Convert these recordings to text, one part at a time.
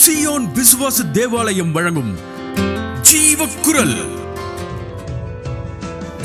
Zion விசுவாச தேவாலயம் வழங்கும் ஜீவக்குரல்.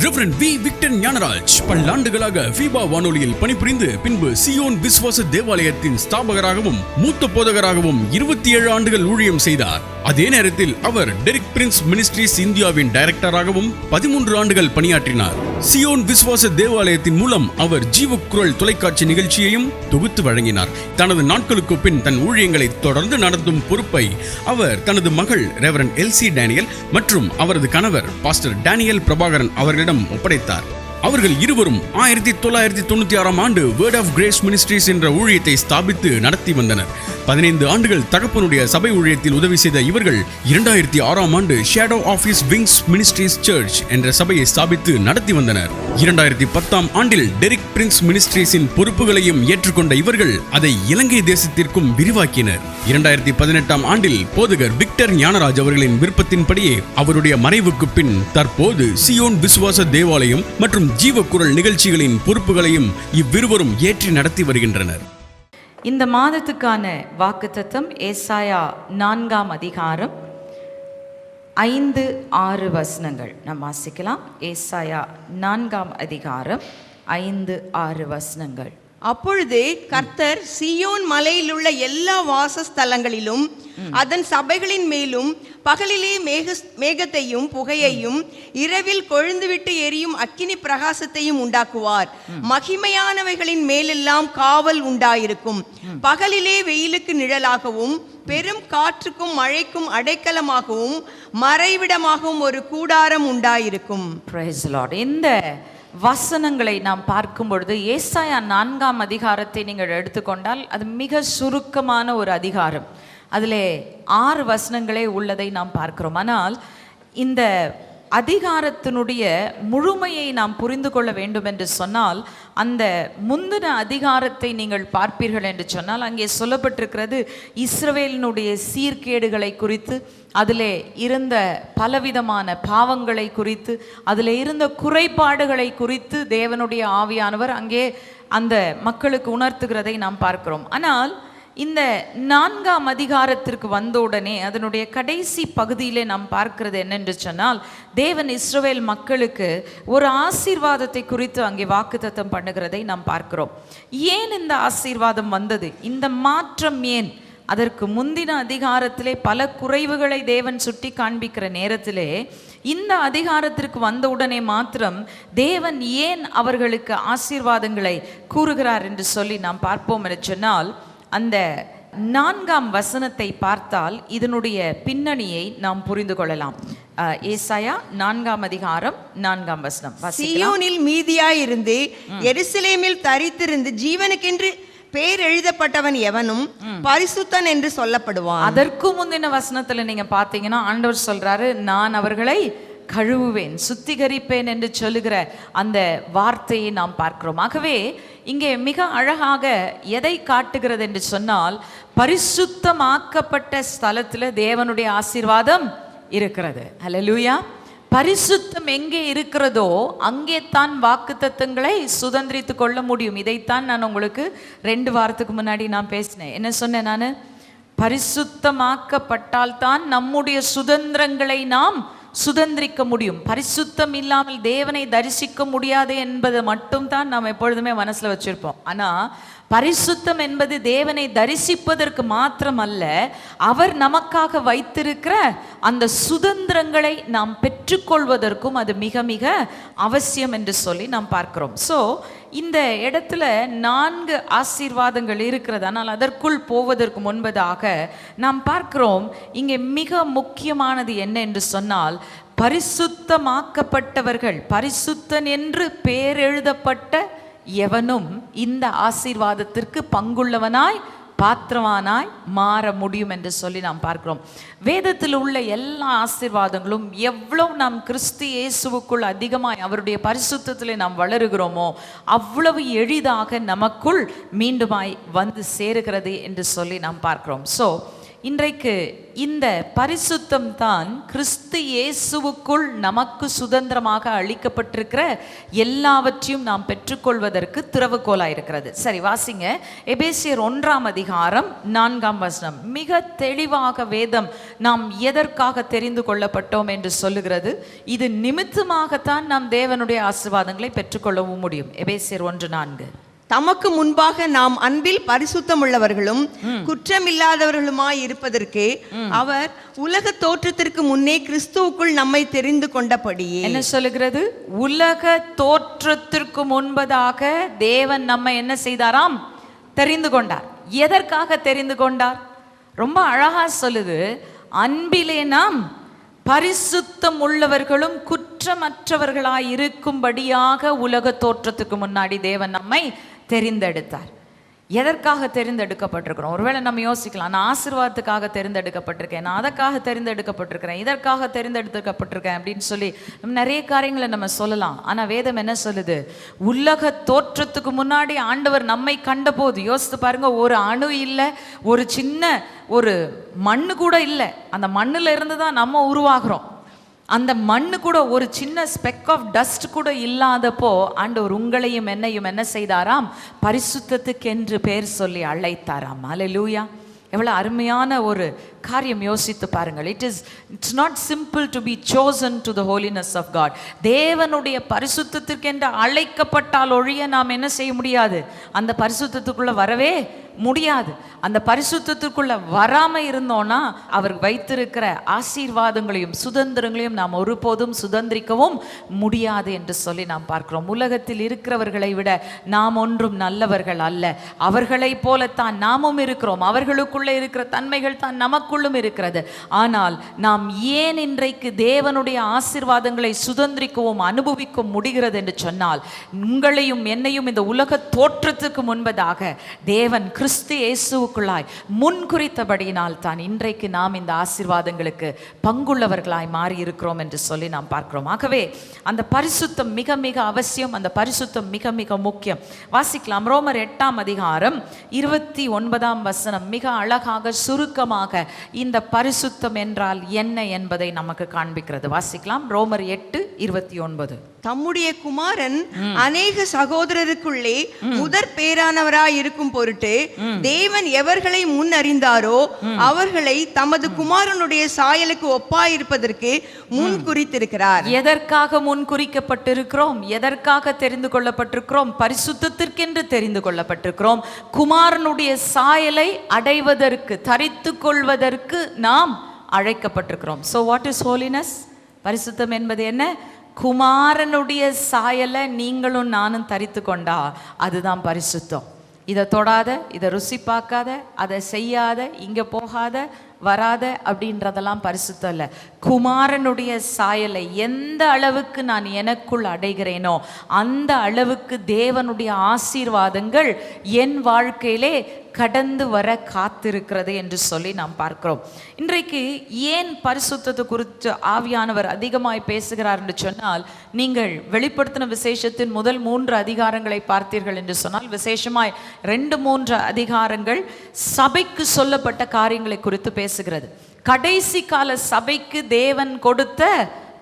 Reverend V. விக்டர் ஞானராஜ் பல்லாண்டுகளாக ஃபீபா வானொலியில் பணிபுரிந்து பின்பு சியோன் விசுவாச தேவாலயத்தின் ஸ்தாபகராகவும் மூத்த போதகராகவும் 27 ஆண்டுகள் ஊழியம் செய்தார். அதே நேரத்தில் அவர் டெரிக் பிரின்ஸ் மினிஸ்ட்ரிஸ் இந்தியாவின் டைரக்டராகவும் 13 ஆண்டுகள் பணியாற்றினார். சியோன் விசுவாச தேவாலயத்தின் மூலம் அவர் ஜீவக்குரல் தொலைக்காட்சி நிகழ்ச்சியையும் தொகுத்து வழங்கினார். தனது நாட்களுக்கு பின் தன் ஊழியங்களை தொடர்ந்து நடத்தும் பொறுப்பை அவர் தனது மகள் ரெவரண்ட் எல்சி டேனியல் மற்றும் அவரது கணவர் பாஸ்டர் டேனியல் பிரபாகரன் அவர்களிடம் ஒப்படைத்தார். அவர்கள் இருவரும் 1996ஆம் ஆண்டு வேர்ட் ஆஃப் கிரேஸ் மினிஸ்ட்ரிஸ் என்ற ஊழியத்தை ஸ்தாபித்து நடத்தி வந்தனர். 15 ஆண்டுகள் தகப்பனுடைய சபை ஊழியத்தில் உதவி செய்த இவர்கள் 2006ஆம் ஆண்டு shadow of his wings ministries church என்ற சபையை ஸ்தாபித்து நடத்தி வந்தனர். 2010ஆம் ஆண்டில் டெரிக் பிரின்ஸ் மினிஸ்ட்ரிஸின் பொறுப்புகளையும் ஏற்றுக்கொண்ட இவர்கள் அதை இலங்கை தேசத்திற்கும் விரிவாக்கினர். 2018ஆம் ஆண்டில் போதகர் விக்டர் ஞானராஜ் அவர்களின் விருப்பத்தின்படியே அவருடைய மறைவுக்கு பின் தற்போது சியோன் விசுவாச தேவாலயம் மற்றும் ஜீவக்குரல் நிகழ்ச்சிகளின் பொறுப்புகளையும் இவ்விருவரும் ஏற்றி நடத்தி வருகின்றனர். இந்த மாதத்துக்கான வாக்குத்தத்தம் ஏசாயா 4ஆம் அதிகாரம் 5-6 வசனங்கள் நாம் வாசிக்கலாம். ஏசாயா 4ஆம் அதிகாரம் 5-6 வசனங்கள். அப்பொழுது கர்த்தர் சீயோன் மலையில் உள்ள எல்லா வாசஸ்தலங்களிலும் அதன் சபைகளின் மேலும் பகலிலே மேகத்தையும் புகையையும் இரவில் கொழுந்துவிட்டு எரியும் அக்கினி பிரகாசத்தையும் உண்டாக்குவார். மகிமையானவைகளின் மேலெல்லாம் காவல் உண்டாயிருக்கும். பகலிலே வெயிலுக்கு நிழலாகவும் பெரும் காற்றுக்கும் மழைக்கும் அடைக்கலமாகவும் மறைவிடமாகவும் ஒரு கூடாரம் உண்டாயிருக்கும். Praise the Lord. இந்த வசனங்களை நாம் பார்க்கும் பொழுது ஏசாயா 4ஆம் அதிகாரத்தை நீங்கள் எடுத்துக்கொண்டால் அது மிக சுருக்கமான ஒரு அதிகாரம். அதிலே 6 வசனங்களே உள்ளதை நாம் பார்க்கிறோம். ஆனால் இந்த அதிகாரத்தினுடைய முழுமையை நாம் புரிந்து கொள்ள வேண்டும் என்று சொன்னால் அந்த முந்தின அதிகாரத்தை நீங்கள் பார்ப்பீர்கள் என்று சொன்னால் அங்கே சொல்லப்பட்டிருக்கிறது இஸ்ரவேலினுடைய சீர்கேடுகளை குறித்து, அதிலே இருந்த பலவிதமான பாவங்களை குறித்து, அதில் இருந்த குறைபாடுகளை குறித்து தேவனுடைய ஆவியானவர் அங்கே அந்த மக்களுக்கு உணர்த்துகிறதை நாம் பார்க்கிறோம். ஆனால் இந்த 4ஆம் அதிகாரத்திற்கு வந்தவுடனே அதனுடைய கடைசி பகுதியிலே நாம் பார்க்கிறது என்னென்று சொன்னால் தேவன் இஸ்ரவேல் மக்களுக்கு ஒரு ஆசீர்வாதத்தை குறித்து அங்கே வாக்குத்தத்தம் பண்ணுகிறதை நாம் பார்க்கிறோம். ஏன் இந்த ஆசீர்வாதம் வந்தது? இந்த மாற்றம் ஏன்? அதற்கு முந்தின அதிகாரத்திலே பல குறைவுகளை தேவன் சுட்டி காண்பிக்கிற நேரத்திலே இந்த அதிகாரத்திற்கு வந்தவுடனே மாத்திரம் தேவன் ஏன் அவர்களுக்கு ஆசீர்வாதங்களை கூறுகிறார் என்று சொல்லி நாம் பார்ப்போம் என்று சொன்னால் அந்த 4ஆம் வசனத்தை பார்த்தால் இதனுடைய பின்னணியை நாம் புரிந்து கொள்ளலாம். ஏசாயா 4ஆம் அதிகாரம் 4ஆம் வசனம். சீயோனில் மீதியாயிருந்து எருசலேமில் தரித்திருந்து ஜீவனுக்கென்று பேர் எழுதப்பட்டவன் எவனும் பரிசுத்தன் என்று சொல்லப்படுவான். அதற்கு முந்தின வசனத்துல நீங்க பாத்தீங்கன்னா ஆண்டவர் சொல்றாரு, நான் அவர்களை கழுவுவேன், சுத்திகரிப்பேன் என்று சொல்லுகிற அந்த வார்த்தையை நாம் பார்க்கிறோம். ஆகவே இங்கே மிக அழகாக எதை காட்டுகிறது என்று சொன்னால் பரிசுத்தமாக்கப்பட்ட ஸ்தலத்தில் தேவனுடைய ஆசீர்வாதம் இருக்கிறது. ஹல்லேலூயா. பரிசுத்தம் எங்கே இருக்கிறதோ அங்கே தான் வாக்குத்தத்தங்களை சுதந்திரித்து கொள்ள முடியும். இதைத்தான் நான் உங்களுக்கு 2 வாரத்துக்கு முன்னாடி நான் பேசினேன். என்ன சொன்னேன்? நான் பரிசுத்தமாக்கப்பட்டால் தான் நம்முடைய சுதந்திரங்களை நாம் சுதந்திரிக்க முடியும். பரிசுத்தம் இல்லாமல் தேவனை தரிசிக்க முடியாது என்பதை மட்டும் தான் நாம் எப்பொழுதுமே மனசுல வச்சிருப்போம். ஆனா பரிசுத்தம் என்பது தேவனை தரிசிப்பதற்கு மாத்திரம் அல்ல, அவர் நமக்காக வைத்திருக்கிற அந்த சுதந்திரங்களை நாம் பெற்றுக்கொள்வதற்கும் அது மிக மிக அவசியம் என்று சொல்லி நாம் பார்க்கிறோம். ஸோ இந்த இடத்துல 4 ஆசீர்வாதங்கள் இருக்கிறது. ஆனால் அதற்குள் போவதற்கு முன்பதாக நாம் பார்க்கிறோம் இங்கே மிக முக்கியமானது என்ன என்று சொன்னால் பரிசுத்தமாக்கப்பட்டவர்கள், பரிசுத்தன் என்று பெயர் எழுதப்பட்ட எவனும் இந்த ஆசீர்வாதத்திற்கு பங்குள்ளவனாய் பாத்திரவானாய் மாற முடியும் என்று சொல்லி நாம் பார்க்கிறோம். வேதத்தில் உள்ள எல்லா ஆசீர்வாதங்களும் எவ்வளவு நாம் கிறிஸ்து இயேசுவுக்குள் அதிகமாய் அவருடைய பரிசுத்தத்திலே நாம் வளருகிறோமோ அவ்வளவு எளிதாக நமக்குள் மீண்டுமாய் வந்து சேருகிறது என்று சொல்லி நாம் பார்க்கிறோம். ஸோ இன்றைக்கு இந்த பரிசுத்தம் தான் கிறிஸ்து இயேசுவுக்குள் நமக்கு சுதந்திரமாக அளிக்கப்பட்டிருக்கிற எல்லாவற்றையும் நாம் பெற்றுக்கொள்வதற்கு திறவுகோலாக இருக்கிறது. சரி, வாசிங்க. எபேசியர் 1:4 மிக தெளிவாக வேதம் நாம் எதற்காக தெரிந்து கொள்ளப்பட்டோம் என்று சொல்லுகிறது. இது நிமித்தமாகத்தான் நாம் தேவனுடைய ஆசீர்வாதங்களை பெற்றுக்கொள்ளவும் முடியும். எபேசியர் 1:4. தமக்கு முன்பாக நாம் அன்பில் பரிசுத்தம் உள்ளவர்களும் குற்றமில்லாதவர்களுமாய் இருப்பதற்கு அவர் உலக தோற்றத்திற்கு முன்னே கிறிஸ்துவுக்குள் நம்மை தெரிந்து கொண்டபடியே. என்ன சொல்லுகிறது? உலக தோற்றத்திற்கு முன்பதாக தேவன் நம்மை என்ன செய்தாராம்? தெரிந்து கொண்டார். எதற்காக தெரிந்து கொண்டார்? ரொம்ப அழகா சொல்லுது. அன்பிலே நாம் பரிசுத்தம் உள்ளவர்களும் குற்றமற்றவர்களாய் இருக்கும்படியாக உலக தோற்றத்துக்கு முன்னாடி தேவன் நம்மை தெரிந்தெடுத்தார். எதற்காக தெரிந்தெடுக்கப்பட்டிருக்கிறோம்? ஒருவேளை நம்ம யோசிக்கலாம், நான் ஆசீர்வாதத்துக்காக தெரிந்தெடுக்கப்பட்டிருக்கேன், நான் அதற்காக தெரிந்தெடுக்கப்பட்டிருக்கிறேன், இதற்காக தெரிந்தெடுக்கப்பட்டிருக்கேன் அப்படின்னு சொல்லி நம்ம நிறைய காரியங்களை நம்ம சொல்லலாம். ஆனால் வேதம் என்ன சொல்லுது? உலக தோற்றத்துக்கு முன்னாடி ஆண்டவர் நம்மை கண்டபோது, யோசித்து பாருங்க, ஒரு அணு இல்லை, ஒரு சின்ன ஒரு மண்ணு கூட இல்லை. அந்த மண்ணில் இருந்து தான் நம்ம உருவாகிறோம். அந்த மண்ணு கூட ஒரு சின்ன ஸ்பெக் ஆஃப் டஸ்ட் கூட இல்லாதப்போ ஆண்டவர் உங்களையும் என்னையும் என்ன செய்தாராம்? பரிசுத்தத்துக்கென்று பேர் சொல்லி அழைத்தாராம். அல்லேலூயா! எவ்வளோ அருமையான ஒரு காரியம், யோசித்து பாருங்கள். It's not simple to be chosen to the holiness of God. தேவனுடைய பரிசுத்தத்திற்கென்று அழைக்கப்பட்டால் ஒழிய நாம் என்ன செய்ய முடியாது? அந்த பரிசுத்தத்துக்குள்ள வரவே முடியாது. அந்த பரிசுத்தத்துக்குள்ள வராம இருந்தோம்னா அவர் வைத்திருக்கிற ஆசீர்வாதங்களையும் சுதந்திரங்களையும் நாம் ஒருபோதும் சுதந்திரிக்கவும் முடியாது என்று சொல்லி நாம் பார்க்கிறோம். உலகத்தில் இருக்கிறவர்களை விட நாம் ஒன்றும் நல்லவர்கள் அல்ல. அவர்களை போலத்தான் நாமும் இருக்கிறோம். அவர்களுக்குள்ளே இருக்கிற தன்மைகள் தான் நமக்குள்ளும் இருக்கிறது. ஆனால் நாம் ஏன் இன்றைக்கு தேவனுடைய ஆசீர்வாதங்களை சுதந்திரிக்கவும் அனுபவிக்க முடிகிறது என்று சொன்னால், உங்களையும் என்னையும் இந்த உலக தோற்றத்துக்கு முன்பதாக தேவன் கிறிஸ்து இயேசுவுக்குள்ளாய் முன்குறித்தபடியினால் தான் இன்றைக்கு நாம் இந்த ஆசீர்வாதங்களுக்கு பங்குள்ளவர்களாய் மாறி இருக்கிறோம் என்று சொல்லி நாம் பார்க்கிறோம். ஆகவே அந்த பரிசுத்தம் மிக மிக அவசியம். அந்த பரிசுத்தம் மிக மிக முக்கியம். வாசிக்கலாம். ரோமர் 8:29 மிக அழகாக சுருக்கமாக இந்த பரிசுத்தம் என்றால் என்ன என்பதை நமக்கு காண்பிக்கிறது. வாசிக்கலாம். ரோமர் 8:29. தம்முடைய குமாரன் அநேக சகோதரருக்குள்ளே முதற் பேரானவராய் இருக்கும் பொருட்டு தேவன் எவர்களை முன் அறிந்தாரோ அவர்களை தமது குமாரனுடைய சாயலுக்கு ஒப்பாயிருப்பதற்கு முன் குறித்திருக்கிறார். எதற்காக முன் குறிக்கப்பட்டிருக்கிறோம்? எதற்காக தெரிந்து கொள்ளப்பட்டிருக்கிறோம்? பரிசுத்தத்திற்கென்று தெரிந்து கொள்ளப்பட்டிருக்கிறோம். குமாரனுடைய சாயலை அடைவதற்கு, தரித்து கொள்வதற்கு நாம் அழைக்கப்பட்டிருக்கிறோம். So what is holiness? பரிசுத்தம் என்பது என்ன? குமாரனுடைய சாயலை நீங்களும் நானும் தரித்து கொண்டா அதுதான் பரிசுத்தம். இதை தொடாத, இதை ருசி பார்க்காத, அதை செய்யாத, இங்கே போகாத, வராத அப்படின்றதெல்லாம் பரிசுத்தம் இல்லை. குமாரனுடைய சாயலை எந்த அளவுக்கு நான் எனக்குள் அடைகிறேனோ அந்த அளவுக்கு தேவனுடைய ஆசீர்வாதங்கள் என் வாழ்க்கையிலே கடந்து வர காத்திருக்கிறது என்று சொல்லி நாம் பார்க்கிறோம். இன்றைக்கு ஏன் பரிசுத்தத்தை குறித்து ஆவியானவர் அதிகமாய் பேசுகிறார் என்று சொன்னால், நீங்கள் வெளிப்படுத்தின விசேஷத்தின் முதல் 3 அதிகாரங்களை பார்த்தீர்கள் என்று சொன்னால், விசேஷமாய் 2-3 அதிகாரங்கள் சபைக்கு சொல்லப்பட்ட காரியங்களை குறித்து பேசுகிறது. கடைசி கால சபைக்கு தேவன் கொடுத்த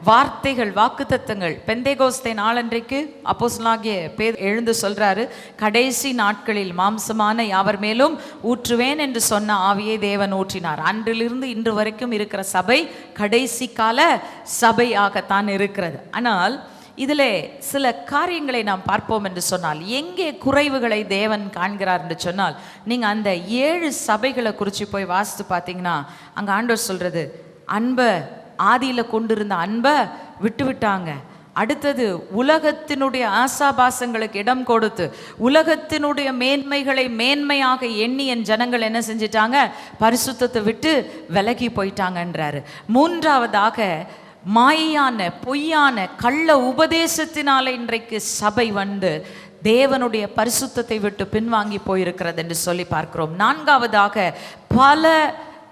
வார்த்தைகள், வாக்குத்தத்தங்கள். பெந்தேகோஸ்தே நாளன்றைக்கு அப்போஸ்தலனாகிய பேதுரு எழுந்து சொல்றாரு, கடைசி நாட்களில் மாம்சமான யாவர் மேலும் ஊற்றுவேன் என்று சொன்ன ஆவியை தேவன் ஊற்றினார். அன்றிலிருந்து இன்று வரைக்கும் இருக்கிற சபை கடைசி கால சபையாகத்தான் இருக்கிறது. ஆனால் இதில் சில காரியங்களை நாம் பார்ப்போம் என்று சொன்னால், எங்கே குறைவுகளை தேவன் காண்கிறார் என்று சொன்னால், நீங்கள் அந்த 7 சபைகளை குறித்து போய் வாசித்து பார்த்தீங்கன்னா, அங்கே ஆண்டவர் சொல்கிறது, அன்பை ஆதியில் கொண்டிருந்த அன்பை விட்டுவிட்டாங்க. அடுத்தது உலகத்தினுடைய ஆசாபாசங்களுக்கு இடம் கொடுத்து உலகத்தினுடைய மேன்மைகளை மேன்மையாக எண்ணி என் ஜனங்கள் என்ன செஞ்சிட்டாங்க? பரிசுத்தத்தை விட்டு விலகி போயிட்டாங்கன்றாரு. 3வதாக மாயான பொய்யான கள்ள உபதேசத்தினால இன்றைக்கு சபை வந்து தேவனுடைய பரிசுத்தத்தை விட்டு பின்வாங்கி போயிருக்கிறது என்று சொல்லி பார்க்கிறோம். 4வதாக பல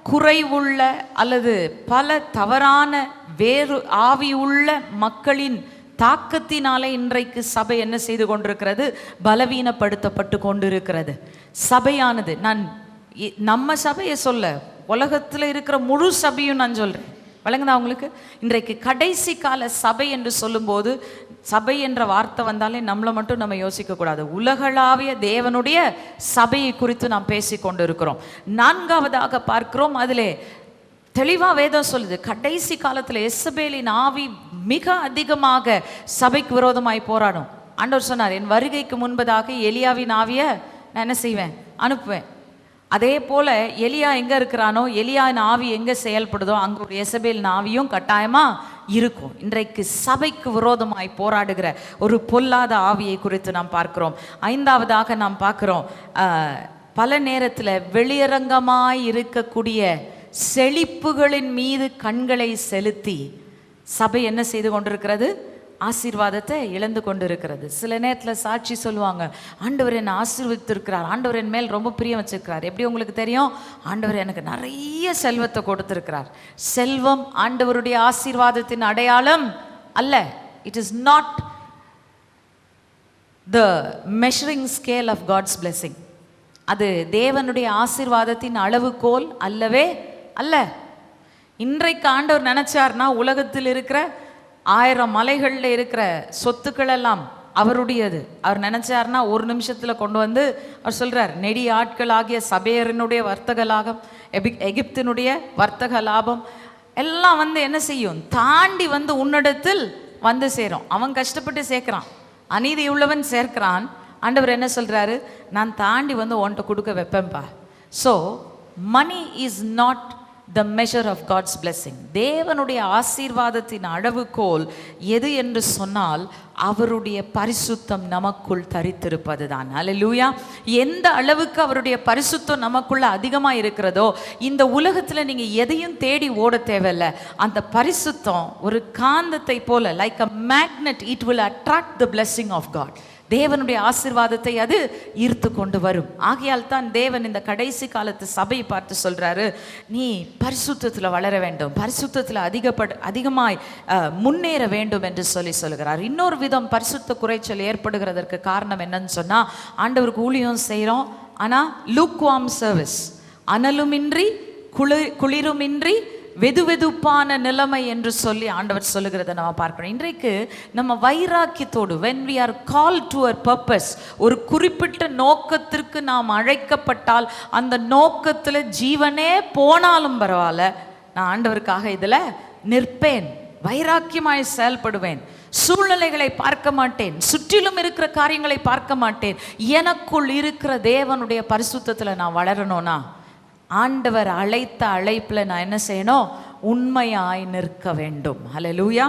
குறைவுள்ள அல்லது பல தவறான வேறு ஆவி உள்ள மக்களின் தாக்கத்தினாலே இன்றைக்கு சபை என்ன செய்து கொண்டிருக்கிறது? பலவீனப்படுத்தப்பட்டு கொண்டிருக்கிறது. சபையானது, நான் நம்ம சபையை சொல்ல, உலகத்தில் இருக்கிற முழு சபையும் நான் சொல்கிறேன். வழங்குதா உங்களுக்கு? இன்றைக்கு கடைசி கால சபை என்று சொல்லும்போது, சபை என்ற வார்த்தை வந்தாலே நம்மளை மட்டும் நம்ம யோசிக்கக்கூடாது. உலகளாவிய தேவனுடைய சபையை குறித்து நாம் பேசி கொண்டு இருக்கிறோம். நான்காவதாக பார்க்கிறோம், அதிலே தெளிவாக வேதம் சொல்லுது, கடைசி காலத்தில் எசபேலின் ஆவி மிக அதிகமாக சபைக்கு விரோதமாய் போராடும். ஆண்டவர் சொன்னார், என் வருகைக்கு முன்பதாக எலியாவின் ஆவியை நான் என்ன செய்வேன்? அனுப்புவேன். அதே போல எலியா எங்கே இருக்கிறானோ, எலியாவின் ஆவி எங்கே செயல்படுதோ அங்கே ஒரு எசபேலின் ஆவியும் கட்டாயமாக இருக்கும். இன்றைக்கு சபைக்கு விரோதமாய் போராடுகிற ஒரு பொல்லாத ஆவியை குறித்து நாம் பார்க்கிறோம். ஐந்தாவதாக நாம் பார்க்கிறோம், பல நேரத்தில் வெளியரங்கமாய் இருக்கக்கூடிய செழிப்புகளின் மீது கண்களை செலுத்தி சபை என்ன செய்து கொண்டிருக்கிறது? ஆசீர்வாதத்தை இழந்து கொண்டு இருக்கிறது. சில நேரத்தில் சாட்சி சொல்லுவாங்க, ஆண்டவர் என்னை ஆசீர்வதித்திருக்கிறார், ஆண்டவர் என் மேல் ரொம்ப பிரியம் வச்சிருக்கிறார். எப்படி உங்களுக்கு தெரியும்? ஆண்டவர் எனக்கு நிறைய செல்வத்தை கொடுத்திருக்கிறார். செல்வம் ஆண்டவருடைய ஆசீர்வாதத்தின் அடையாளம் அல்ல. It is not the measuring scale of God's blessing. அது தேவனுடைய ஆசீர்வாதத்தின் அளவுகோல் அல்லவே அல்ல. இன்றைக்கு ஆண்டவர் நினைச்சார்னா உலகத்தில் இருக்கிற 1000 மலைகளில் இருக்கிற சொத்துக்கள் எல்லாம் அவருடையது. அவர் நினைச்சார்னா ஒரு நிமிஷத்தில் கொண்டு வந்து அவர் சொல்றார், நெடிய ஆட்கள் ஆகிய சபையரினுடைய வர்த்தக லாபம், எகிப்தினுடைய வர்த்தக லாபம் எல்லாம் வந்து என்ன செய்யும்? தாண்டி வந்து உன்னிடத்தில் வந்து சேரும். அவன் கஷ்டப்பட்டு சேர்க்கிறான், அநீதி உள்ளவன் சேர்க்கிறான். ஆண்டவர் என்ன சொல்றாரு? நான் தாண்டி வந்து உன்கிட்ட கொடுக்க வைப்பேன்பா. So money is not the measure of God's blessing. தேவனுடைய ஆசீர்வாதத்தின் அளவுகோல் எது என்று சொன்னால் அவருடைய பரிசுத்தம் நமக்குள் தரித்திருப்பது தான். அல்லேலூயா. எந்த அளவுக்கு அவருடைய பரிசுத்தம் நமக்குள்ள அதிகமாக இருக்கிறதோ, இந்த உலகத்தில் நீங்கள் எதையும் தேடி ஓட தேவையில்லை. அந்த பரிசுத்தம் ஒரு காந்தத்தை போல, like a magnet, it will attract the blessing of God. தேவனுடைய ஆசீர்வாதத்தை அது ஈர்த்து கொண்டு வரும். ஆகையால் தான் தேவன் இந்த கடைசி காலத்து சபையை பார்த்து சொல்றாரு, நீ பரிசுத்தத்தில் வளர வேண்டும், பரிசுத்தத்தில் அதிகமாய் முன்னேற வேண்டும் என்று சொல்லுகிறார். இன்னொரு விதம் பரிசுத்த குறைச்சல் ஏற்படுகிறதற்கு காரணம் என்னன்னு சொன்னா, ஆண்டவருக்கு ஊழியம் செய்கிறோம், ஆனால் லூக்வார்ம் சர்வீஸ், அனலுமின்றி குளிருமின்றி வெதுவெதுப்பான நிலைமை என்று சொல்லி ஆண்டவர் சொல்லுகிறத நம்ம பார்க்கணும். இன்றைக்கு நம்ம வைராக்கியத்தோடு, when we are called to a purpose, ஒரு குறிப்பிட்ட நோக்கத்திற்கு நாம் அழைக்கப்பட்டால் அந்த நோக்கத்தில் ஜீவனே போனாலும் பரவாயில்ல, நான் ஆண்டவருக்காக இதில் நிற்பேன், வைராக்கியமாய் செயல்படுவேன், சூழ்நிலைகளை பார்க்க மாட்டேன், சுற்றிலும் இருக்கிற காரியங்களை பார்க்க மாட்டேன். எனக்குள் இருக்கிற தேவனுடைய பரிசுத்தத்தில் நான் வளரணும்னா ஆண்டவர் அழைத்த அழைப்பில் நான் என்ன செய்யணும்? உண்மையாய் நிற்க வேண்டும். ஹல்லேலூயா.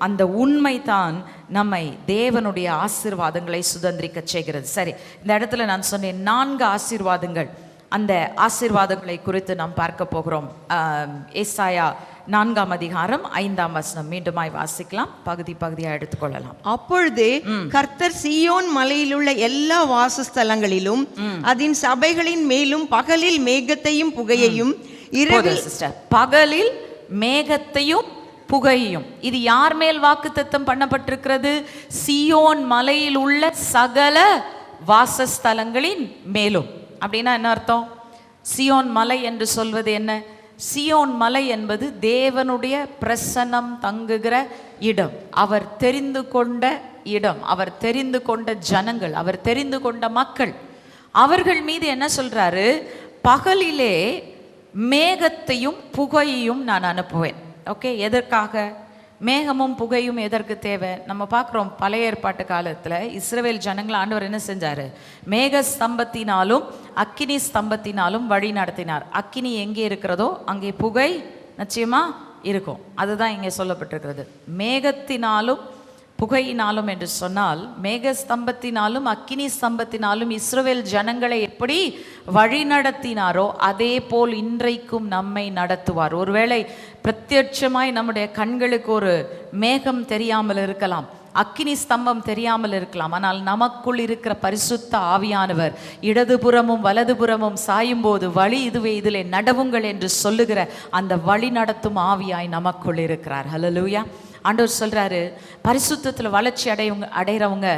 அந்த உண்மை தான் நம்மை தேவனுடைய ஆசீர்வாதங்களை சுதந்திரிக்க செய்கிறது. சரி, இந்த இடத்துல நான் சொன்னேன் 4 ஆசீர்வாதங்கள். அந்த ஆசீர்வாதங்களை குறித்து நாம் பார்க்க போகிறோம். ஏசாயா 4ஆம் அதிகாரம் 5ஆம் வசனம் மீண்டுமாய் வாசிக்கலாம், பகுதியாக எடுத்துக்கொள்ளலாம். அப்பொழுது கர்த்தர் சீயோன் மலையிலுள்ள எல்லா வாசஸ்தலங்களிலும் அதன் சபைகளின் மேலும் பகலில் மேகத்தையும் புகையையும், இரவில் பகலில் மேகத்தையும் புகையும். இது யார் மேல் வாக்குத்தத்தம் பண்ணப்பட்டிருக்கிறது? சீயோன் மலையில் உள்ள சகல வாசஸ்தலங்களின் மேலும். அப்படின்னா என்ன அர்த்தம்? சீயோன் மலை என்று சொல்வது என்ன? சீயோன் மலை என்பது தேவனுடைய பிரசன்னம் தங்குகிற இடம், அவர் தெரிந்து கொண்ட இடம், அவர் தெரிந்து கொண்ட ஜனங்கள், அவர் தெரிந்து கொண்ட மக்கள். அவர்கள் மீது என்ன சொல்றாரு? பகலிலே மேகத்தையும் புகையையும் நான் அனுப்புவேன். ஓகே, எதற்காக? மேகமும் புகையும் எதற்கு தேவை? நம்ம பார்க்குறோம், பழைய ஏற்பாட்டு காலத்தில் இஸ்ரவேல் ஜனங்கள் ஆண்டவர் என்ன செஞ்சார்? மேக ஸ்தம்பத்தினாலும் அக்கினி ஸ்தம்பத்தினாலும் வழி நடத்தினார். அக்கினி எங்கே இருக்கிறதோ அங்கே புகை நிச்சயமாக இருக்கும். அதுதான் இங்கே சொல்லப்பட்டிருக்கிறது. மேகத்தினாலும் புகையினாலும் என்று சொன்னால், மேக ஸ்தம்பத்தினாலும் அக்கினி ஸ்தம்பத்தினாலும் இஸ்ரவேல் ஜனங்களை எப்படி வழி நடத்தினாரோ அதே போல் இன்றைக்கும் நம்மை நடத்துவார். ஒருவேளை பிரத்யட்சமாய் நம்முடைய கண்களுக்கு ஒரு மேகம் தெரியாமல் இருக்கலாம், அக்கினி ஸ்தம்பம் தெரியாமல் இருக்கலாம், ஆனால் நமக்குள் இருக்கிற பரிசுத்த ஆவியானவர் இடதுபுறமும் வலதுபுறமும் சாயும் போது வழி இதுவே, இதிலே நடவுங்கள் என்று சொல்லுகிற அந்த வழி நடத்தும் ஆவியாய் நமக்குள் இருக்கிறார். ஹல்லேலூயா. ஆண்டவர் சொல்றாரு, பரிசுத்தத்தில் வளர்ச்சி அடைகிறவங்க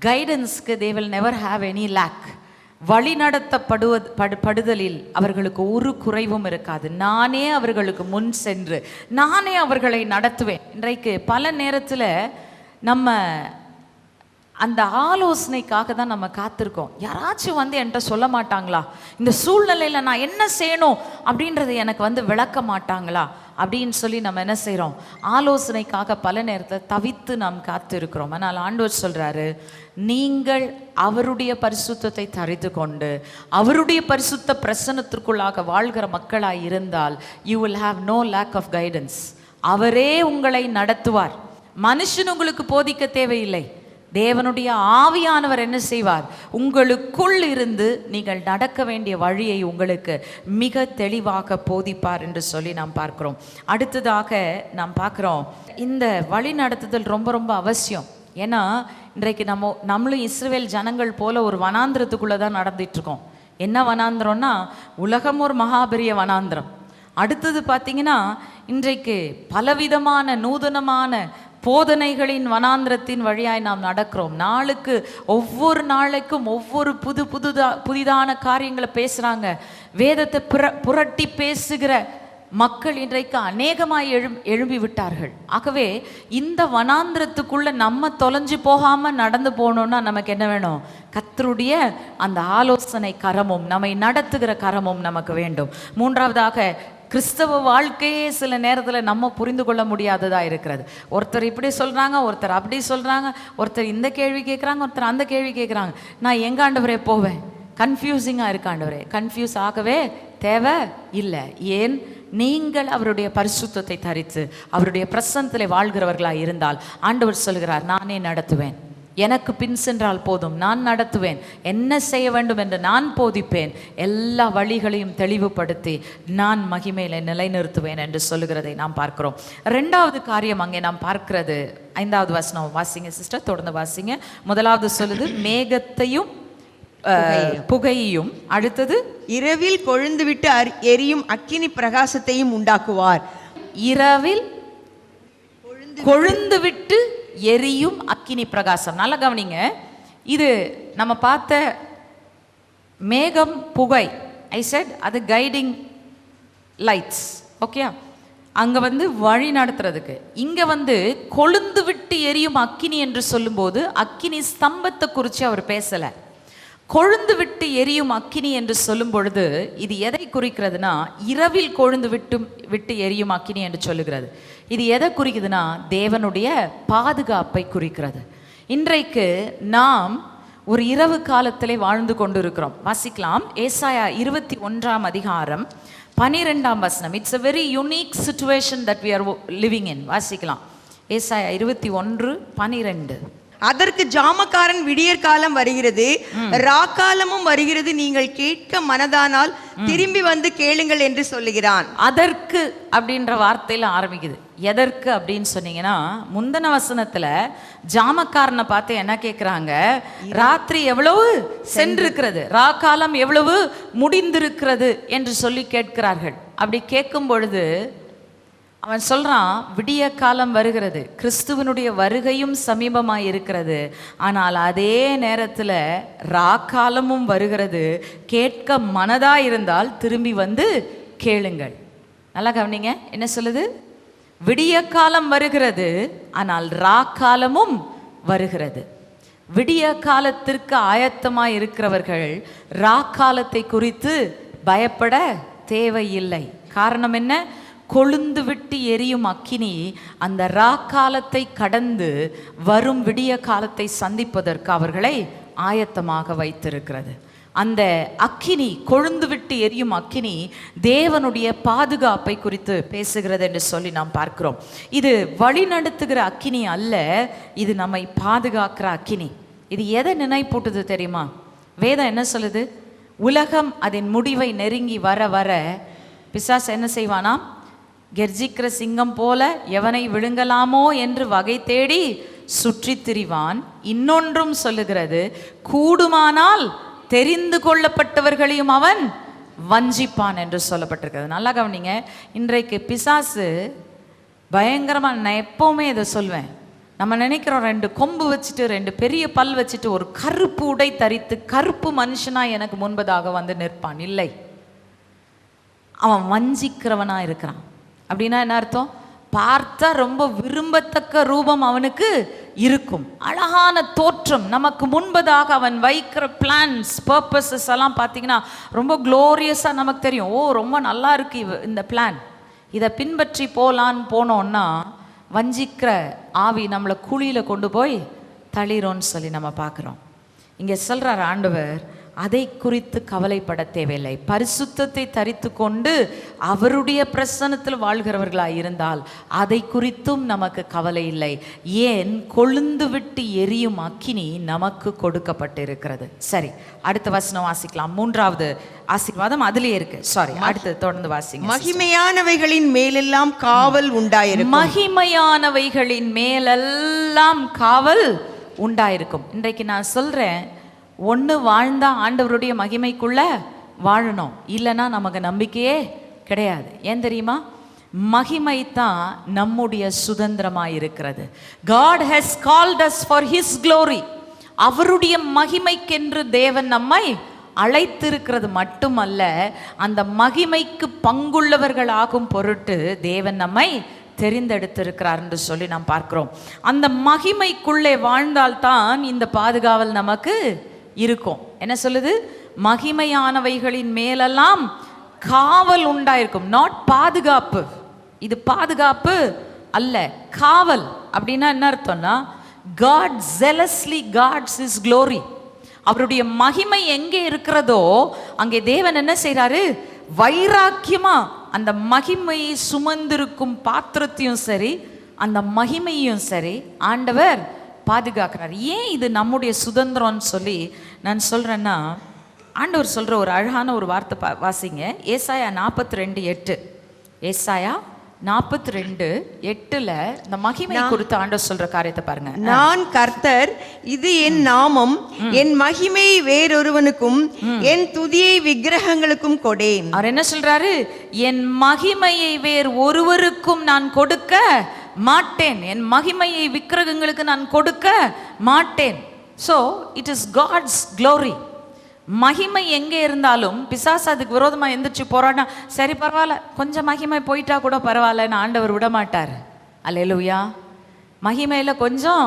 கைடன்ஸ்க்கு they will never have any lack. படுதலில் அவர்களுக்கு ஒரு குறைவும் இருக்காது. நானே அவர்களுக்கு முன் சென்று நானே அவர்களை நடத்துவேன். இன்றைக்கு பல நேரத்தில் நம்ம அந்த ஆலோசனைக்காக தான் நம்ம காத்திருக்கோம். யாராச்சும் வந்து என்கிட்ட சொல்ல மாட்டாங்களா, இந்த சூழ்நிலையில் நான் என்ன செய்யணும் அப்படின்றத எனக்கு விளக்க மாட்டாங்களா அப்படின்னு சொல்லி நம்ம என்ன செய்கிறோம், ஆலோசனைக்காக பல நேரத்தில் தவித்து நாம் காத்திருக்கிறோம். ஆனால் ஆண்டவர் சொல்கிறாரு, நீங்கள் அவருடைய பரிசுத்தத்தை தரித்து கொண்டு அவருடைய பரிசுத்த பிரசன்னத்திற்குள்ளாக வாழ்கிற மக்களாய் இருந்தால் you will have no lack of guidance. அவரே உங்களை நடத்துவார். மனுஷன் உங்களுக்கு போதிக்க தேவையில்லை. தேவனுடைய ஆவியானவர் என்ன செய்வார், உங்களுக்குள் இருந்து நீங்கள் நடக்க வேண்டிய வழியை உங்களுக்கு மிக தெளிவாக போதிப்பார் என்று சொல்லி நாம் பார்க்கிறோம். அடுத்ததாக நாம் பார்க்குறோம், இந்த வழி நடத்துதல் ரொம்ப ரொம்ப அவசியம். ஏன்னா இன்றைக்கு நம்மளும் இஸ்ரவேல் ஜனங்கள் போல ஒரு வனாந்திரத்துக்குள்ளே தான் நடந்துட்டுருக்கோம். என்ன வனாந்திரம்னா, உலகம் ஒரு மகாபெரிய வனாந்திரம். அடுத்தது பார்த்திங்கன்னா, இன்றைக்கு பலவிதமான நூதனமான போதனைகளின் வனாந்திரத்தின் வழியாய் நாம் நடக்கிறோம். நாளுக்கு ஒவ்வொரு நாளைக்கும் ஒவ்வொரு புதிதான காரியங்களை பேசுகிறாங்க. வேதத்தை புரட்டி பேசுகிற மக்கள் இன்றைக்கு அநேகமாய் எழும்பி விட்டார்கள். ஆகவே இந்த வனாந்திரத்துக்குள்ள நம்ம தொலைஞ்சு போகாம நடந்து போகணும்னா நமக்கு என்ன வேணும், கர்த்தருடைய அந்த ஆலோசனை கரமும் நம்மை நடத்துகிற கரமும் நமக்கு வேண்டும். மூன்றாவதாக, கிறிஸ்தவ வாழ்க்கையே சில நேரத்தில் நம்ம புரிந்து கொள்ள முடியாததாக இருக்கிறது. ஒருத்தர் இப்படி சொல்கிறாங்க, ஒருத்தர் அப்படி சொல்கிறாங்க, ஒருத்தர் இந்த கேள்வி கேட்குறாங்க, ஒருத்தர் அந்த கேள்வி கேட்குறாங்க. நான் எங்க ஆண்டவரே போவேன்? கன்ஃபியூசிங்காக இருக்கு ஆண்டவரே. கன்ஃபியூஸ் ஆகவே தேவை இல்லை. ஏன்? நீங்கள் அவருடைய பரிசுத்தத்தை தரித்து அவருடைய பிரசன்னத்தில் வாழ்கிறவர்களாக இருந்தால் ஆண்டவர் சொல்கிறார், நானே நடத்துவேன். எனக்கு பின் சென்றால் போதும், நான் நடத்துவேன். என்ன செய்ய வேண்டும் என்று நான் போதிப்பேன். எல்லா வழிகளையும் தெளிவுபடுத்தி நான் மகிமையில நிலைநிறுத்துவேன் என்று சொல்லுகிறதை நாம் பார்க்கிறோம். ரெண்டாவது காரியம் அங்கே நாம் பார்க்கிறது, 5வது வசனம் வாசிங்க சிஸ்டர், தொடர்ந்து வாசிங்க. முதலாவது சொல்லுது மேகத்தையும் புகையையும், அடுத்தது இரவில் கொழுந்து விட்டு எரியும் அக்கினி பிரகாசத்தையும் உண்டாக்குவார். இரவில் கொழுந்து விட்டு எரியும் அக்கினி பிரகாசம். நல்லா கவனிங்க, இது நம்ம பார்த்த மேகம் புகை, ஐ செட் அது கைடிங் லைட்ஸ், ஓகே. அங்கே வழி நடத்துறதுக்கு. இங்கே கொழுந்து விட்டு எரியும் அக்கினி என்று சொல்லும்போது அக்கினி ஸ்தம்பத்தை குறித்து அவர் பேசலை. கொழுந்து விட்டு எரியும் அக்கினி என்று சொல்லும் பொழுது இது எதை குறிக்கிறதுனா, இரவில் கொழுந்து விட்டு எரியும் அக்கினி என்று சொல்லுகிறது. இது எதை குறிக்குதுன்னா, தேவனுடைய பாதுகாப்பை குறிக்கிறது. இன்றைக்கு நாம் ஒரு இரவு காலத்திலே வாழ்ந்து கொண்டு இருக்கிறோம். வாசிக்கலாம், ஏசாயா 21ஆம் அதிகாரம் 12ஆம் வசனம். It's a very unique situation that we are living in. வாசிக்கலாம், ஏசாயா 21:12. அதற்கு ஜாமக்காரன் விடியற் காலம் வருகிறது, ராக்காலமும் வருகிறது, நீங்கள் கேட்க மனதானால் திரும்பி வந்து கேளுங்கள் என்று சொல்லுகிறான். அதற்கு அப்படின்ற வார்த்தையில ஆரம்பிக்குது. எதற்கு அப்படின்னு சொன்னீங்கன்னா, முந்தன வசனத்துல ஜாமக்காரனை பார்த்து என்ன கேட்கிறாங்க, ராத்திரி எவ்வளவு சென்றிருக்கிறது, ராக்காலம் எவ்வளவு முடிந்திருக்கிறது என்று சொல்லி கேட்கிறார்கள். அப்படி கேட்கும் பொழுது அவன் சொல்றான், விடிய காலம் வருகிறது, கிறிஸ்துவனுடைய வருகையும் சமீபமாக இருக்கிறது. ஆனால் அதே நேரத்தில் ராக்காலமும் வருகிறது, கேட்க மனதா இருந்தால் திரும்பி வந்து கேளுங்கள். நல்லா கவனிங்க, என்ன சொல்லுது? விடிய காலம் வருகிறது, ஆனால் ராக்காலமும் வருகிறது. விடிய காலத்திற்கு ஆயத்தமாக இருக்கிறவர்கள் ராக்காலத்தை குறித்து பயப்பட தேவையில்லை. காரணம் என்ன? கொழுந்து விட்டு எரியும் அக்கினி அந்த ராக்காலத்தை கடந்து வரும் விடிய காலத்தை சந்திப்பதற்கு அவர்களை ஆயத்தமாக வைத்திருக்கிறது. அந்த அக்கினி, கொழுந்து விட்டு எரியும் அக்கினி தேவனுடைய பாதுகாப்பை குறித்து பேசுகிறது என்று சொல்லி நாம் பார்க்கிறோம். இது வழி நடத்துகிற அக்கினி அல்ல, இது நம்மை பாதுகாக்கிற அக்கினி. இது எதை நினைப்பூட்டுது தெரியுமா? வேதம் என்ன சொல்லுது? உலகம் அதன் முடிவை நெருங்கி வர வர பிசாசு என்ன செய்வானாம்? கெர்ஜிக்கிற சிங்கம் போல எவனை விழுங்கலாமோ என்று வகை தேடி சுற்றி திரிவான். இன்னொன்றும் சொல்லுகிறது, கூடுமானால் தெரிந்து கொள்ளப்பட்டவர்களையும் அவன் வஞ்சிப்பான் என்று சொல்லப்பட்டிருக்கிறது. நல்லா கவனிங்க, இன்றைக்கு பிசாசு பயங்கரமாக, நான் எப்போவுமே இதை சொல்வேன், நம்ம நினைக்கிறோம் 2 கொம்பு வச்சுட்டு 2 பெரிய பல் வச்சுட்டு ஒரு கருப்பு உடை தரித்து கருப்பு மனுஷனா எனக்கு முன்பதாக வந்து நிற்பான். இல்லை, அவன் வஞ்சிக்கிறவனா இருக்கிறான். அப்படின்னா என்ன அர்த்தம்? பார்த்தா ரொம்ப விரும்பத்தக்க ரூபம் அவனுக்கு இருக்கும், அழகான தோற்றம். நமக்கு முன்பதாக அவன் வைக்கிற பிளான்ஸ், பர்பஸஸ் எல்லாம் பார்த்தீங்கன்னா ரொம்ப க்ளோரியஸாக நமக்கு தெரியும். ஓ, ரொம்ப நல்லா இருக்கு இந்த பிளான், இதை பின்பற்றி போகலான்னு போனோன்னா வஞ்சிக்கிற ஆவி நம்மளை குழியில் கொண்டு போய் தளிரோன்னு சொல்லி நம்ம பார்க்குறோம். இங்கே சொல்கிறார் ஆண்டவர், அதை குறித்து கவலைப்பட தேவையில்லை. பரிசுத்தத்தை தரித்து கொண்டு அவருடைய பிரசன்னத்தில் வாழ்கிறவர்களாக இருந்தால் அதை குறித்தும் நமக்கு கவலை இல்லை. ஏன், கொழுந்து விட்டு எரியும் அக்கினி நமக்கு கொடுக்கப்பட்டிருக்கிறது. சரி, அடுத்த வசனம் வாசிக்கலாம். 3வது ஆசீர்வாதம் அதிலே இருக்கு. சாரி, அடுத்து தொடர்ந்து வாசிங்க. மகிமையானவைகளின் மேலெல்லாம் காவல் உண்டாயிருக்கும். மகிமையானவைகளின் மேலெல்லாம் காவல் உண்டாயிருக்கும். இன்றைக்கு நான் சொல்றேன், ஒன்று வாழ்ந்தா ஆண்டவருடைய மகிமைக்குள்ள வாழணும், இல்லைன்னா நமக்கு நம்பிக்கையே கிடையாது. ஏன் தெரியுமா? மகிமை தான் நம்முடைய சுதந்திரமாக இருக்கிறது. God has called us for His glory. அவருடைய மகிமைக்கென்று தேவன் நம்மை அழைத்திருக்கிறது மட்டுமல்ல, அந்த மகிமைக்கு பங்குள்ளவர்கள் ஆகும் பொருட்டு தேவன் நம்மை தெரிந்தெடுத்திருக்கிறார் என்று சொல்லி நாம் பார்க்கிறோம். அந்த மகிமைக்குள்ளே வாழ்ந்தால்தான் இந்த பாதுகாவல் நமக்கு இருக்கும். என்ன சொல்லுது? மகிமையானவைகளின் மேலெல்லாம் காவல் உண்டாயிருக்கும். நாட் பாதுகாப்பு, இது பாதுகாப்பு அல்ல, காவல். அப்படின்னா என்ன அர்த்தம்னா, God zealously guards His glory. அவருடைய மகிமை எங்கே இருக்கிறதோ அங்கே தேவன் என்ன செய்கிறாரு? வைராக்கியமா அந்த மகிமையை சுமந்திருக்கும் பாத்திரத்தையும் சரி, அந்த மகிமையும் சரி ஆண்டவர் பாதுகாக்கிறார். ஏன் இது நம்முடைய சுதந்திரம்னு சொல்லி நான் சொல்கிறேன்னா, ஆண்டவர் சொல்கிற ஒரு அழகான ஒரு வார்த்தை வாசிங்க. ஏசாயா 42:8. ஏசாயா 42:8 இந்த மகிமை குறித்து ஆண்டவர் சொல்ற காரியத்தை பாருங்க. நான் கர்த்தர், இது என் நாமம், என் மகிமை வேறொருவனுக்கும் என் துதியை விக்கிரகங்களுக்கும் கொடேன். அவர் என்ன சொல்றாரு? என் மகிமையை வேறு ஒருவருக்கும் நான் கொடுக்க மாட்டேன், என் மகிமையை விக்கிரகங்களுக்கு நான் கொடுக்க மாட்டேன். So it is God's glory. மகிமை எங்கே இருந்தாலும் பிசாசு அதுக்கு விரோதமாக எந்திரிச்சு போராடினா, சரி பரவாயில்ல, கொஞ்சம் மகிமை போயிட்டா கூட பரவாயில்லன்னு ஆண்டவர் விட மாட்டார். அல்லேலூயா. மகிமையில் கொஞ்சம்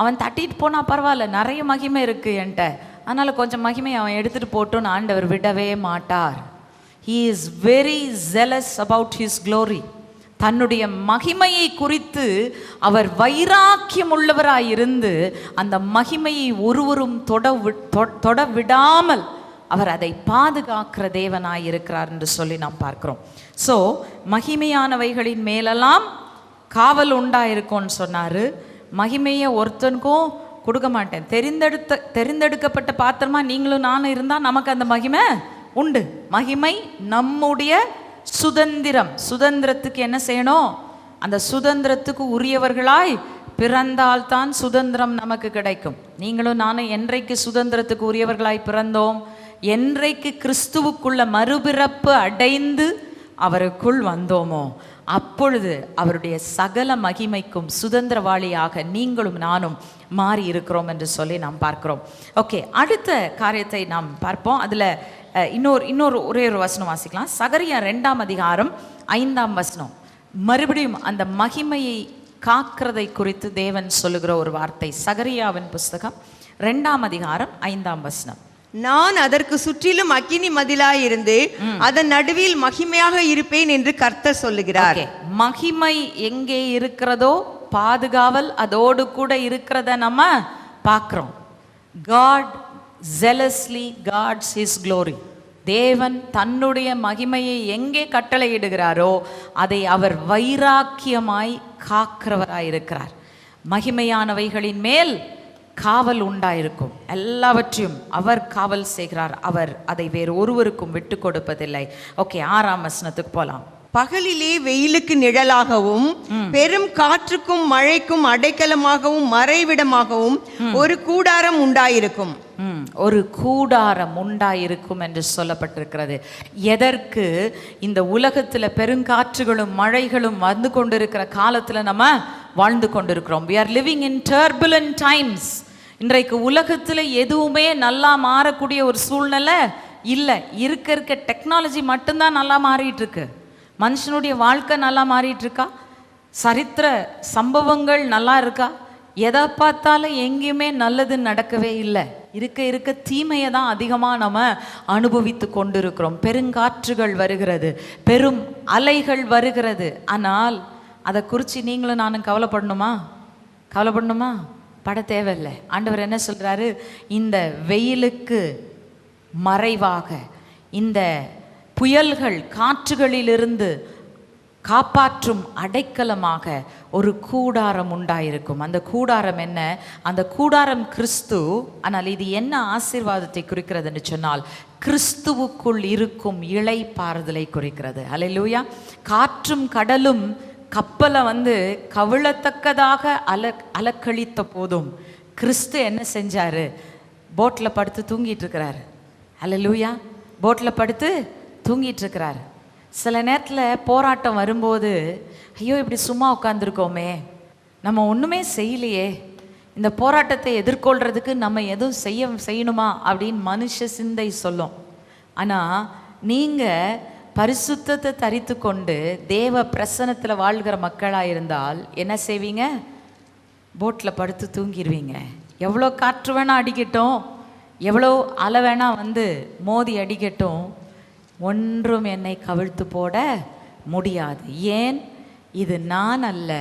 அவன் தட்டிட்டு போனால் பரவாயில்ல, நிறைய மகிமை இருக்குது என்கிட்ட, அதனால் கொஞ்சம் மகிமை அவன் எடுத்துகிட்டு போட்டோன்னு ஆண்டவர் விடவே மாட்டார். He is very zealous about his glory. தன்னுடைய மகிமையை குறித்து அவர் வைராக்கியம் உள்ளவராயிருந்து அந்த மகிமையை ஒருவரும் தொட விடாமல் அவர் அதை பாதுகாக்கிற தேவனாய் இருக்கிறார் என்று சொல்லி நாம் பார்க்கிறோம். ஸோ மகிமையானவைகளின் மேலெல்லாம் காவல் உண்டாயிருக்கும்னு சொன்னார். மகிமையை ஒருத்தனுக்கும் கொடுக்க மாட்டேன். தெரிந்தெடுக்கப்பட்ட பாத்திரமா நீங்களும் நானும் இருந்தால் நமக்கு அந்த மகிமை உண்டு. மகிமை நம்முடைய சுதந்திரம். சுதந்திரத்துக்கு என்ன செய்யணும்? அந்த சுதந்திரத்துக்கு உரியவர்களாய் பிறந்தால்தான் சுதந்திரம் நமக்கு கிடைக்கும். நீங்களும் நானும் என்றைக்கு சுதந்திரத்துக்கு உரியவர்களாய் பிறந்தோம்? என்றைக்கு கிறிஸ்துவுக்குள்ள மறுபிறப்பு அடைந்து அவருக்குள் வந்தோமோ அப்பொழுது அவருடைய சகல மகிமைக்கும் சுதந்திரவாளியாக நீங்களும் நானும் மாறி இருக்கிறோம் என்று சொல்லி நாம் பார்க்கிறோம். ஓகே, அடுத்த காரியத்தை நாம் பார்ப்போம். அதில் இன்னொரு ஒரே ஒரு வசனம் வாசிக்கலாம். சகரியா 2ஆம் அதிகாரம் 5ஆம் வசனம். மறுபடியும் அந்த மகிமையை காக்கிறதை குறித்து தேவன் சொல்லுகிற ஒரு வார்த்தை. சகரியாவின் புஸ்தகம் 2ஆம் அதிகாரம் 5ஆம் வசனம். நான் அதற்கு சுற்றிலும் அக்கினி மதிலாயிருந்து அதன் நடுவில் மகிமையாக இருப்பேன் என்று கர்த்தர் சொல்லுகிறார். மகிமை எங்கே இருக்கிறதோ பாதுகாவல் அதோடு கூட இருக்கிறத நம்ம பார்க்கிறோம். God zealously guards his glory. தேவன் தன்னுடைய மகிமையை எங்கே கட்டளையிடுகிறாரோ அதை அவர் வைராக்கியமாய் காக்கிறவராயிருக்கிறார். மகிமையானவைகளின் மேல் காவல் உண்டாயிருக்கும். எல்லாவற்றையும் அவர் காவல் செய்கிறார். அவர் அதை வேறு ஒருவருக்கும் விட்டு கொடுப்பதில்லை. ஓகே, 6ஆம் வசனத்துக்கு போலாம். பகலிலே வெயிலுக்கு நிழலாகவும் பெரும் காற்றுக்கும் மழைக்கும் அடைக்கலமாகவும் மறைவிடமாகவும் ஒரு கூடாரம் உண்டாயிருக்கும். ஒரு கூடாரம் உண்டாயிருக்கும் என்று சொல்லப்பட்டிருக்கிறது. எதற்கு? இந்த உலகத்தில் பெருங்காற்றுகளும் மழைகளும் வந்து கொண்டிருக்கிற காலத்தில் நம்ம வாழ்ந்து கொண்டிருக்கிறோம். we are living in turbulent times. இன்றைக்கு உலகத்தில் எதுவுமே நல்லா மாறக்கூடிய ஒரு சூழ்நிலை இல்லை. இருக்க டெக்னாலஜி மட்டும்தான் நல்லா மாறிட்டு இருக்கு. மனுஷனுடைய வாழ்க்கை நல்லா மாறிட்டு இருக்கா? சரித்திர சம்பவங்கள் நல்லா இருக்கா? எதை பார்த்தாலும் எங்கேயுமே நல்லது நடக்கவே இல்லை. இருக்க தீமையை தான் அதிகமாக நம்ம அனுபவித்து கொண்டிருக்கிறோம். பெருங்காற்றுகள் வருகிறது, பெரும் அலைகள் வருகிறது. ஆனால் அதை குறித்து நீங்களும் நானும் கவலைப்படணுமா? பட தேவையில்லை. ஆண்டவர் என்ன சொல்கிறாரு? இந்த வெயிலுக்கு மறைவாக, இந்த புயல்கள் காற்றுகளிலிருந்து காப்பாற்றும் அடைக்கலமாக ஒரு கூடாரம் உண்டாயிருக்கும். அந்த கூடாரம் என்ன? அந்த கூடாரம் கிறிஸ்து. ஆனால் இது என்ன ஆசீர்வாதத்தை குறிக்கிறது என்று சொன்னால், கிறிஸ்துவுக்குள் இருக்கும் இளைப்பாறுதலை குறிக்கிறது. அல்லேலூயா. காற்றும் கடலும் கப்பலை கவிழத்தக்கதாக அலக்களித்த போதும் கிறிஸ்து என்ன செஞ்சாரு? போட்டில் படுத்து தூங்கிட்டு இருக்கிறாரு. அல்லேலூயா. போட்டில் படுத்து தூங்கிட்டு இருக்கிறாரு. சில நேரத்தில் போராட்டம் வரும்போது, ஐயோ இப்படி சும்மா உட்காந்துருக்கோமே, நம்ம ஒன்றுமே செய்யலையே, இந்த போராட்டத்தை எதிர்கொள்கிறதுக்கு நம்ம எதுவும் செய்யணுமா அப்படின்னு மனுஷ சிந்தை சொல்லும். ஆனால் நீங்கள் பரிசுத்தத்தை தரித்து கொண்டு தேவ பிரசன்னத்தில் வாழ்கிற மக்களாக இருந்தால் என்ன செய்வீங்க? போட்டில் படுத்து தூங்கிடுவீங்க. எவ்வளோ காற்று வேணால் அடிக்கட்டும், எவ்வளோ அலை வேணால் மோதி அடிக்கட்டும், ஒன்றும் என்னை கவிழ்த்து போட முடியாது. ஏன்? இது நான் அல்ல,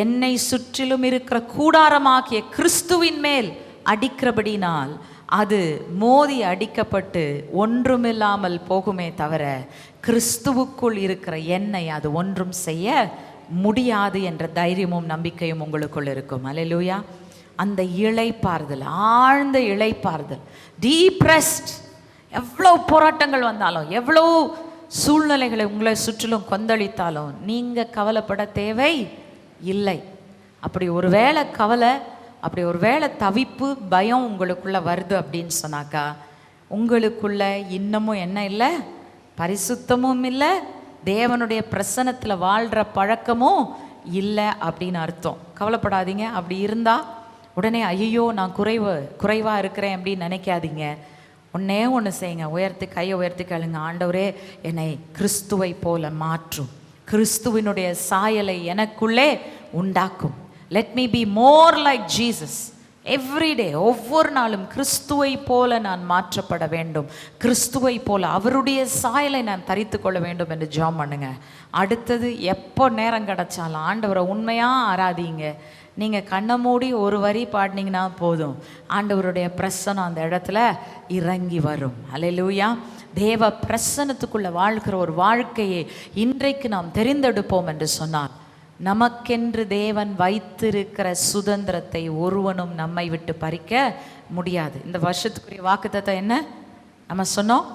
என்னை சுற்றிலும் இருக்கிற கூடாரமாகிய கிறிஸ்துவின் மேல் அடிக்கிறபடினால் அது மோதி அடிக்கப்பட்டு ஒன்றுமில்லாமல் போகுமே தவிர கிறிஸ்துவுக்குள் இருக்கிற என்னை அது ஒன்றும் செய்ய முடியாது என்ற தைரியமும் நம்பிக்கையும் உங்களுக்குள் இருக்கும். அல்லேலூயா. அந்த இளைப்பாறுதல், ஆழ்ந்த இளைப்பாறுதல், டீப் ரெஸ்ட். எவ்வளோ போராட்டங்கள் வந்தாலும், எவ்வளோ சூழ்நிலைகளை உங்களை சுற்றிலும் கொந்தளித்தாலும் நீங்கள் கவலைப்பட தேவை இல்லை. அப்படி ஒரு வேளை கவலை, அப்படி ஒரு வேளை தவிப்பு, பயம் உங்களுக்குள்ளே வருது அப்படின்னு சொன்னாக்கா, உங்களுக்குள்ள இன்னமும் என்ன இல்லை? பரிசுத்தமும் இல்லை, தேவனுடைய பிரசன்னத்தில் வாழ்கிற பழக்கமும் இல்லை அப்படின்னு அர்த்தம். கவலைப்படாதீங்க. அப்படி இருந்தால் உடனே ஐயோ நான் குறைவாக இருக்கிறேன் அப்படின்னு நினைக்காதீங்க. ஒன்று செய்யுங்க, கையை உயர்த்தி கேளுங்க, ஆண்டவரே என்னை கிறிஸ்துவை போல மாற்றும், கிறிஸ்துவினுடைய சாயலை எனக்குள்ளே உண்டாக்கும். Let me be more like Jesus everyday. ஒவ்வொரு நாளும் கிறிஸ்துவை போல நான் மாற்றப்பட வேண்டும், கிறிஸ்துவை போல அவருடைய சாயலை நான் தரித்து கொள்ள வேண்டும் என்று ஜெபம் பண்ணுங்க. அடுத்தது எப்போ நேரம் கிடைச்சாலும் ஆண்டவரை உண்மையாக ஆராதிங்க. நீங்கள் கண்ணை மூடி ஒரு வரி பாடினீங்கன்னா போதும், ஆண்டவருடைய பிரசனம் அந்த இடத்துல இறங்கி வரும். அல்லேலூயா. தேவ பிரசனத்துக்குள்ளே வாழ்கிற ஒரு வாழ்க்கையை இன்றைக்கு நாம் தெரிந்தெடுப்போம் என்று சொன்னார், நமக்கென்று தேவன் வைத்திருக்கிற சுதந்திரத்தை ஒருவனும் நம்மை விட்டு பறிக்க முடியாது. இந்த வருஷத்துக்குரிய வாக்குத்தத்தம் என்ன? நம்ம சொன்னோம்,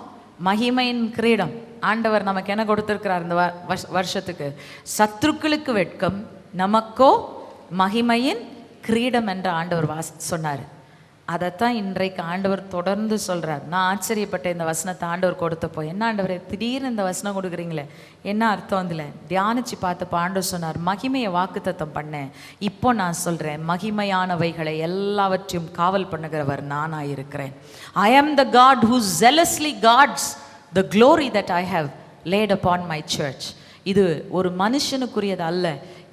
மகிமையின் கிரீடம். ஆண்டவர் நமக்கு என்ன கொடுத்திருக்கிறார் இந்த வருஷத்துக்கு? சத்துருக்களுக்கு வெட்கம், நமக்கோ மகிமையின் கிரீடம் என்று ஆண்டவர் சொன்னார். அதைத்தான் இன்றைக்கு ஆண்டவர் தொடர்ந்து சொல்கிறார். நான் ஆச்சரியப்பட்ட இந்த வசனத்தை ஆண்டவர் கொடுத்தப்போ, என்ன ஆண்டவரே திடீர்னு இந்த வசனம் கொடுக்குறீங்களே, என்ன அர்த்தம்? இதில் தியானிச்சு பார்த்தப்போ ஆண்டவர் சொன்னார், மகிமையை வாக்குத்தத்தம் பண்ணேன், இப்போ நான் சொல்கிறேன், மகிமையானவைகளை எல்லாவற்றையும் காவல் பண்ணுகிறவர் நானாக இருக்கிறேன். I am the God who zealously guards the glory that I have laid upon my church. இது ஒரு மனுஷனுக்குரியது அல்ல,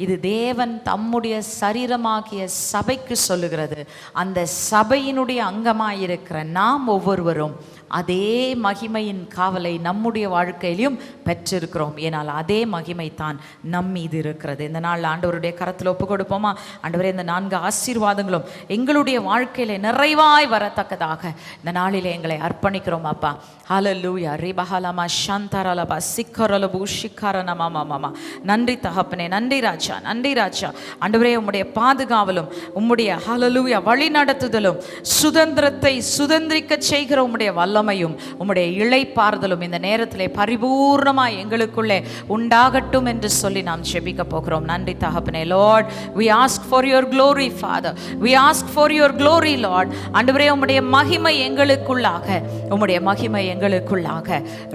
இது தேவன் தம்முடைய சரீரமாகிய சபைக்கு சொல்லுகிறது. அந்த சபையினுடைய அங்கமாயிருக்கிற நாம் ஒவ்வொருவரும் அதே மகிமையின் காவலை நம்முடைய வாழ்க்கையிலும் பெற்றிருக்கிறோம். ஏனால் அதே மகிமை தான் நம் மீது இருக்கிறது. இந்த நாள் ஆண்டவருடைய கரத்தில் ஒப்பு கொடுப்போமா? ஆண்டவரே, இந்த 4 ஆசீர்வாதங்களும் எங்களுடைய வாழ்க்கையில நிறைவாய் வரத்தக்கதாக இந்த நாளிலே எங்களை அர்ப்பணிக்கிறோம் அப்பா. ஹல்லேலூயா. ரிபஹலமா ஷந்தரலபா சிக்கரலபு ஷிக்கரனமாமாமா. நன்றி தகப்பனே, நன்றி ராஜா, நன்றி ராஜா. ஆண்டவரே, உம்முடைய பாதுகாவலும் உம்முடைய ஹல்லேலூயா வழி நடத்துதலும் சுதந்திரத்தை சுதந்திரிக்க செய்கிற உம்முடைய வல்லமையும் உம்முடைய இளைப்பாறுதலும் இந்த நேரத்திலே பரிபூர்ணமாய் எங்களுக்குள்ளே உண்டாகட்டும் என்று சொல்லி நாம் ஜெபிக்க போகிறோம். நன்றி தகப்பனே. Lord, we ask for your glory, Father. We ask for your glory, Lord. ஆண்டவரே, உம்முடைய மகிமை எங்களுக்குள்ளாக, உம்முடைய மகிமை எங்களுக்குள்ளாக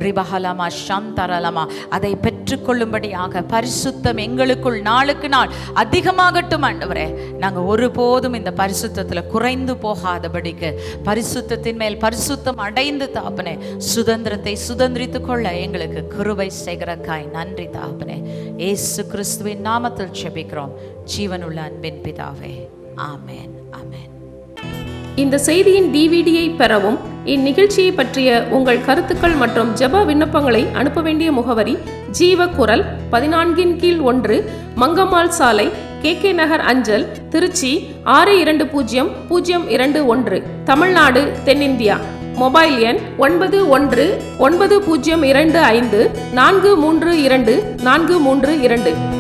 ரிபஹலமா ஷந்தரலமா அதை பெற்றுக்கொள்ளும்படியாக பரிசுத்தம் எங்களுக்குள் நாளுக்கு நாள் அதிகமாகட்டும். ஆண்டவரே, நாங்கள் ஒருபோதும் இந்த பரிசுத்தத்தில் குறைந்து போகாதபடிக்கு பரிசுத்தத்தின் மேல் பரிசுத்தம் அடைந்து தாப்பனே சுதந்திரத்தை சுதந்திரித்துக் கொள்ள எங்களுக்கு கிருபை செய்கிறக்காய் நன்றி தாப்பனே. இயேசு கிறிஸ்துவின் நாமத்தில் ஜெபிக்கிறோம் ஜீவனுள்ள அன்பின் பிதாவே. ஆமென், ஆமென். இந்த செய்தியின் டிவிடியை பெறவும் இந்நிகழ்ச்சியை பற்றிய உங்கள் கருத்துக்கள் மற்றும் ஜெப விண்ணப்பங்களை அனுப்ப வேண்டிய முகவரி ஜீவ குரல் 14-1 மங்கம்மாள் சாலை, KK நகர் அஞ்சல், திருச்சி 620021, தமிழ்நாடு, தென்னிந்தியா. மொபைல் எண் 919025432432.